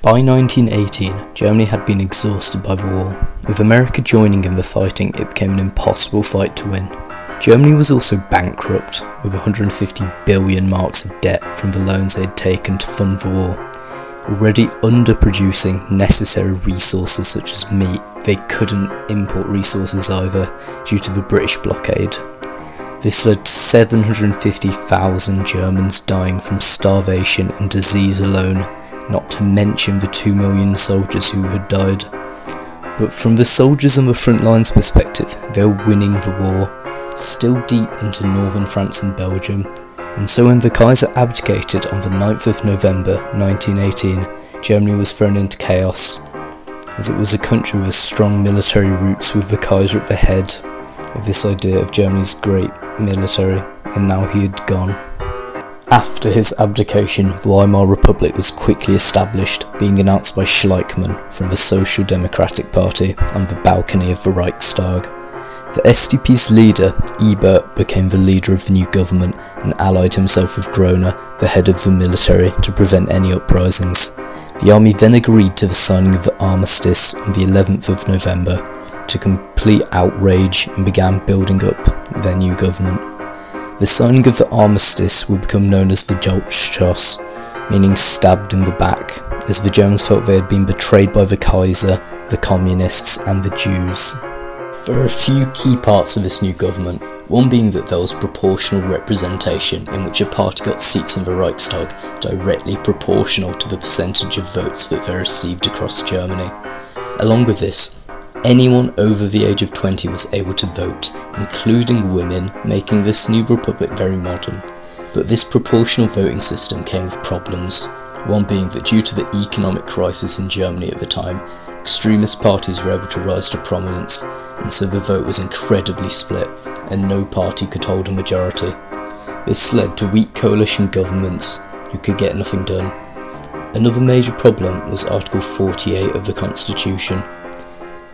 By 1918, Germany had been exhausted by the war. With America joining in the fighting, it became an impossible fight to win. Germany was also bankrupt, with 150 billion marks of debt from the loans they had taken to fund the war. Already underproducing necessary resources such as meat, they couldn't import resources either due to the British blockade. This led to 750,000 Germans dying from starvation and disease alone, not to mention the 2 million soldiers who had died. But from the soldiers on the front lines perspective, they were winning the war, still deep into northern France and Belgium, and so when the Kaiser abdicated on the 9th of November 1918, Germany was thrown into chaos, as it was a country with strong military roots with the Kaiser at the head of this idea of Germany's great military, and now he had gone. After his abdication, the Weimar Republic was quickly established, being announced by Schleichmann from the Social Democratic Party on the balcony of the Reichstag. The SDP's leader, Ebert, became the leader of the new government and allied himself with Groener, the head of the military, to prevent any uprisings. The army then agreed to the signing of the Armistice on the 11th of November to complete outrage and began building up their new government. The signing of the Armistice would become known as the Dolchstoss, meaning stabbed in the back, as the Germans felt they had been betrayed by the Kaiser, the Communists and the Jews. There are a few key parts of this new government, one being that there was proportional representation in which a party got seats in the Reichstag directly proportional to the percentage of votes that they received across Germany. Along with this, anyone over the age of 20 was able to vote, including women, making this new republic very modern. But this proportional voting system came with problems, one being that due to the economic crisis in Germany at the time, extremist parties were able to rise to prominence, and so the vote was incredibly split, and no party could hold a majority. This led to weak coalition governments who could get nothing done. Another major problem was Article 48 of the Constitution.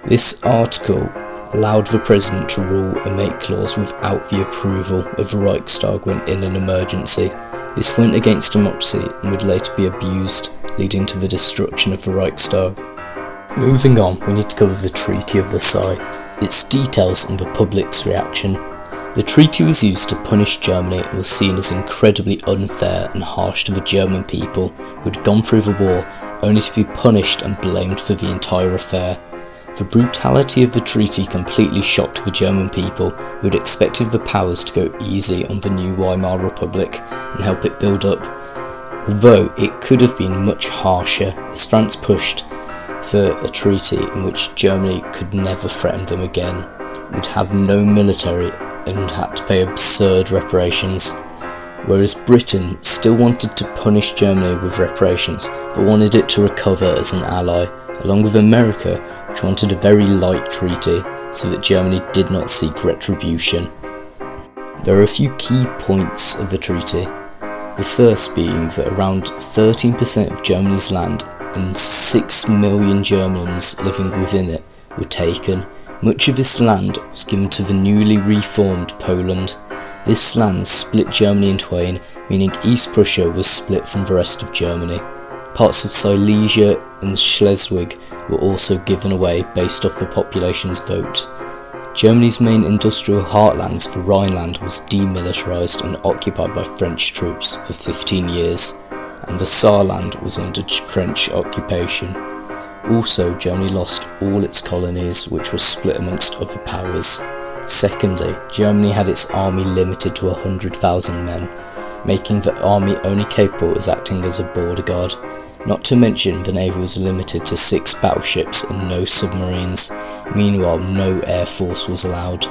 This article allowed the president to rule and make laws without the approval of the Reichstag when in an emergency. This went against democracy and would later be abused, leading to the destruction of the Reichstag. Moving on, we need to cover the Treaty of Versailles, its details and the public's reaction. The treaty was used to punish Germany and was seen as incredibly unfair and harsh to the German people who had gone through the war only to be punished and blamed for the entire affair. The brutality of the treaty completely shocked the German people who had expected the powers to go easy on the new Weimar Republic and help it build up, although it could have been much harsher as France pushed for a treaty in which Germany could never threaten them again, would have no military and had to pay absurd reparations, whereas Britain still wanted to punish Germany with reparations but wanted it to recover as an ally, along with America, which wanted a very light treaty so that Germany did not seek retribution. There are a few key points of the treaty, the first being that around 13% of Germany's land and 6 million Germans living within it were taken. Much of this land was given to the newly reformed Poland. This land split Germany in twain, meaning East Prussia was split from the rest of Germany. Parts of Silesia and Schleswig were also given away based off the population's vote. Germany's main industrial heartlands, the Rhineland, was demilitarised and occupied by French troops for 15 years, and the Saarland was under French occupation. Also, Germany lost all its colonies, which were split amongst other powers. Secondly, Germany had its army limited to 100,000 men, making the army only capable as acting as a border guard. Not to mention, the navy was limited to 6 battleships and no submarines. Meanwhile, no air force was allowed.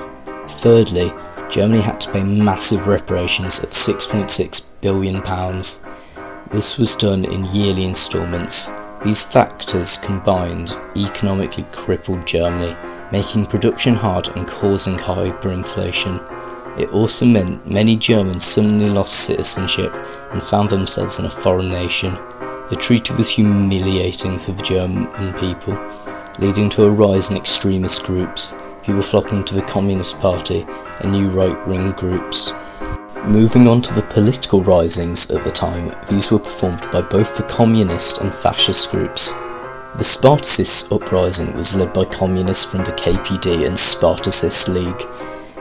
Thirdly, Germany had to pay massive reparations of £6.6 billion. This was done in yearly instalments. These factors combined economically crippled Germany, making production hard and causing hyperinflation. It also meant many Germans suddenly lost citizenship and found themselves in a foreign nation. The treaty was humiliating for the German people, leading to a rise in extremist groups, people flocking to the Communist Party and new right-wing groups. Moving on to the political risings at the time, these were performed by both the communist and fascist groups. The Spartacist uprising was led by communists from the KPD and Spartacist League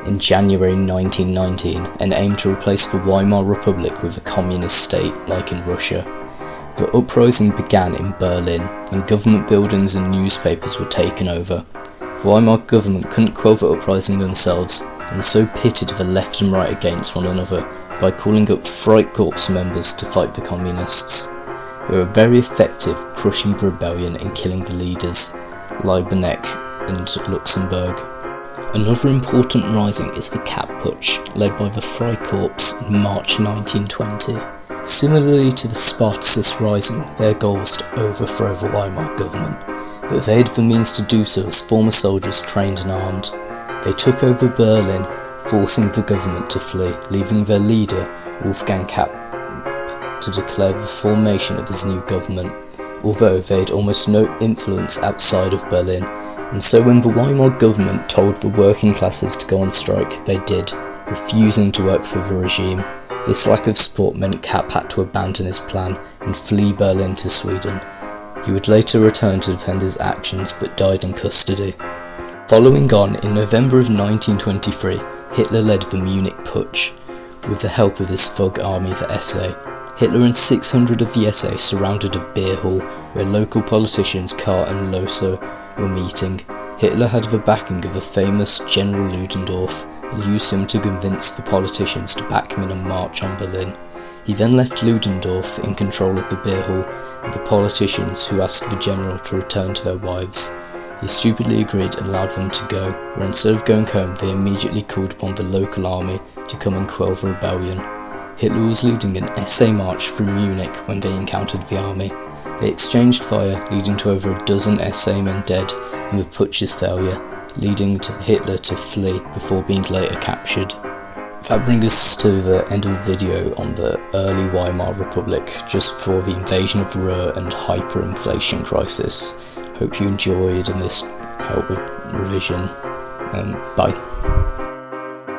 in January 1919 and aimed to replace the Weimar Republic with a communist state like in Russia. The uprising began in Berlin, and government buildings and newspapers were taken over. The Weimar government couldn't quell the uprising themselves, and so pitted the left and right against one another by calling up Freikorps members to fight the communists. They were very effective, crushing the rebellion and killing the leaders, Liebenbeck and Luxemburg. Another important rising is the Kapp Putsch, led by the Freikorps in March 1920. Similarly to the Spartacist rising, their goal was to overthrow the Weimar government, but they had the means to do so as former soldiers trained and armed. They took over Berlin, forcing the government to flee, leaving their leader, Wolfgang Kapp, to declare the formation of his new government, although they had almost no influence outside of Berlin, and so when the Weimar government told the working classes to go on strike, they did, refusing to work for the regime. This lack of support meant Kapp had to abandon his plan and flee Berlin to Sweden. He would later return to defend his actions but died in custody. Following on, in November of 1923, Hitler led the Munich Putsch with the help of his thug army, the SA. Hitler and 600 of the SA surrounded a beer hall where local politicians Kahr and Lossow were meeting. Hitler had the backing of the famous General Ludendorff and used him to convince the politicians to back him in a march on Berlin. He then left Ludendorff in control of the beer hall and the politicians, who asked the general to return to their wives. He stupidly agreed and allowed them to go, where instead of going home they immediately called upon the local army to come and quell the rebellion. Hitler was leading an SA march through Munich when they encountered the army. They exchanged fire, leading to over a dozen SA men dead in the putsch's failure, leading to Hitler to flee before being later captured. That brings us to the end of the video on the early Weimar Republic, just before the invasion of Ruhr and hyperinflation crisis. Hope you enjoyed and this helped with revision, and bye.